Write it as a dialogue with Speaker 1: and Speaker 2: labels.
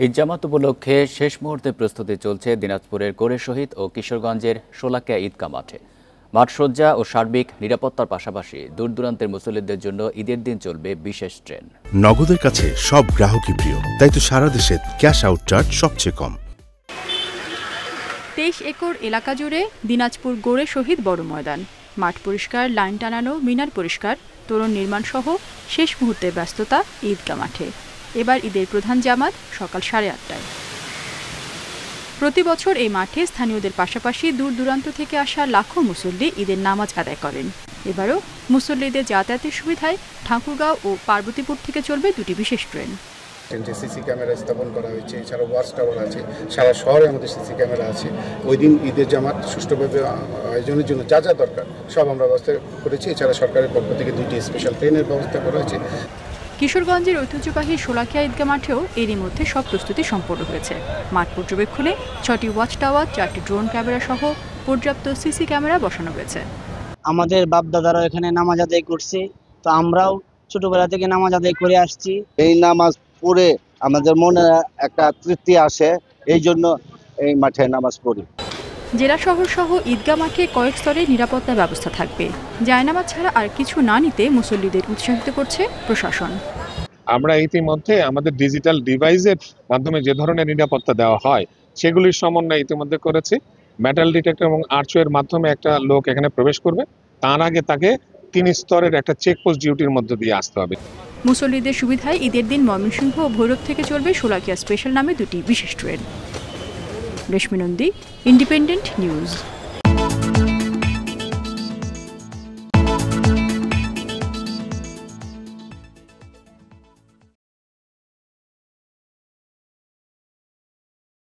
Speaker 1: ঈদ জামাত উপলক্ষে শেষ মুহূর্তে প্রস্তুতি চলছে দিনাজপুরের কোরে শহীদ ও কিশোরগঞ্জের শোলাকিয়া ঈদগাহ মাঠে। মাঠসজ্জা ও সার্বিক নিরাপত্তার পাশাপাশি দূরদূরান্তের মুসল্লিদের জন্য ঈদের দিন চলবে বিশেষ ট্রেন।
Speaker 2: নগদের কাছে সব গ্রাহকই প্রিয়, তাই তো সারা দেশে ক্যাশ আউট চার্জ সবচেয়ে কম।
Speaker 3: 23 একর এলাকা জুড়ে দিনাজপুর গোরে শহীদ বড় ময়দান। মাঠ পরিষ্কার, লাইন টানানো, মিনার পরিষ্কার, তোরণ নির্মাণ সহ শেষ মুহূর্তের ব্যস্ততা ঈদগাহ মাঠে। এবার ঈদের প্রধান জামাত সকাল 8:30টায়। প্রতি বছর এই মাঠে স্থানীয়দের পাশাপাশি দূর দূরান্ত থেকে আসা লাখো মুসল্লি ঈদের নামাজ আদায় করেন। এবারও মুসল্লিদের যাতায়াতের সুবিধায় ঠাকুরগাঁও ও পার্বতীপুর থেকে চলবে দুটি বিশেষ ট্রেন।
Speaker 4: সিসি ক্যামেরা স্থাপন করা হয়েছে, এছাড়া ওয়াচ টাওয়ার আছে, সারা শহরে আমাদের সিসি ক্যামেরা আছে। ওই দিন ঈদের জামাত সুষ্ঠুভাবে আয়োজনের জন্য যা যা দরকার সব আমরা ব্যবস্থা করেছি। এছাড়া সরকারের পক্ষ থেকে 2টি স্পেশাল ট্রেনের ব্যবস্থা করা হয়েছে।
Speaker 3: কিশোরগঞ্জের ঐতিহ্যবাহী শোলাকিয়া ঈদগাহ মাঠেও এরই মধ্যে সব প্রস্তুতি সম্পন্ন হয়েছে। মাঠ পর্যবেক্ষণে 6টি ওয়াচ টাওয়ার, 4টি ড্রোন ক্যামেরা সহ পর্যাপ্ত সিসি ক্যামেরা বসানো হয়েছে।
Speaker 5: আমাদের বাপ-দাদারা এখানে নামাজ আদায় করছে, তো আমরাও ছোটবেলা থেকে নামাজ আদায় করে আসছি।
Speaker 6: এই নামাজ পড়ে আমাদের মনে একটা তৃপ্তি আসে, এই জন্য এই মাঠে নামাজ পড়ি।
Speaker 3: জেলা শহর সহ ঈদগাহ মাঠে কয়েক স্তরে নিরাপত্তার ব্যবস্থা থাকবে। জায়নামাজ ছাড়া আর কিছু না নিতে মুসল্লিদের উৎসাহিত করছে প্রশাসন।
Speaker 7: আমরা ইতিমধ্যে আমাদের ডিজিটাল ডিভাইসের মাধ্যমে যে ধরনের নিরাপত্তা দেওয়া হয় সেগুলির সমন্বয় ইতিমধ্যে করেছি। মেটাল ডিটেক্টর এবং আর্চওয়ের মাধ্যমে একটা লোক এখানে প্রবেশ করবে, তার আগে তাকে 3 স্তরের একটা চেকপোস্ট ডিউটির মধ্যে দিয়ে আসতে হবে।
Speaker 3: মুসল্লিদের সুবিধায় ঈদের দিন ময়মনসিংহ ও ভৈরব থেকে চলবে শোলাকিয়া স্পেশাল নামে দুটি বিশেষ ট্রেন। রেশমি নন্দী, ইন্ডিপেন্ডেন্ট নিউজ।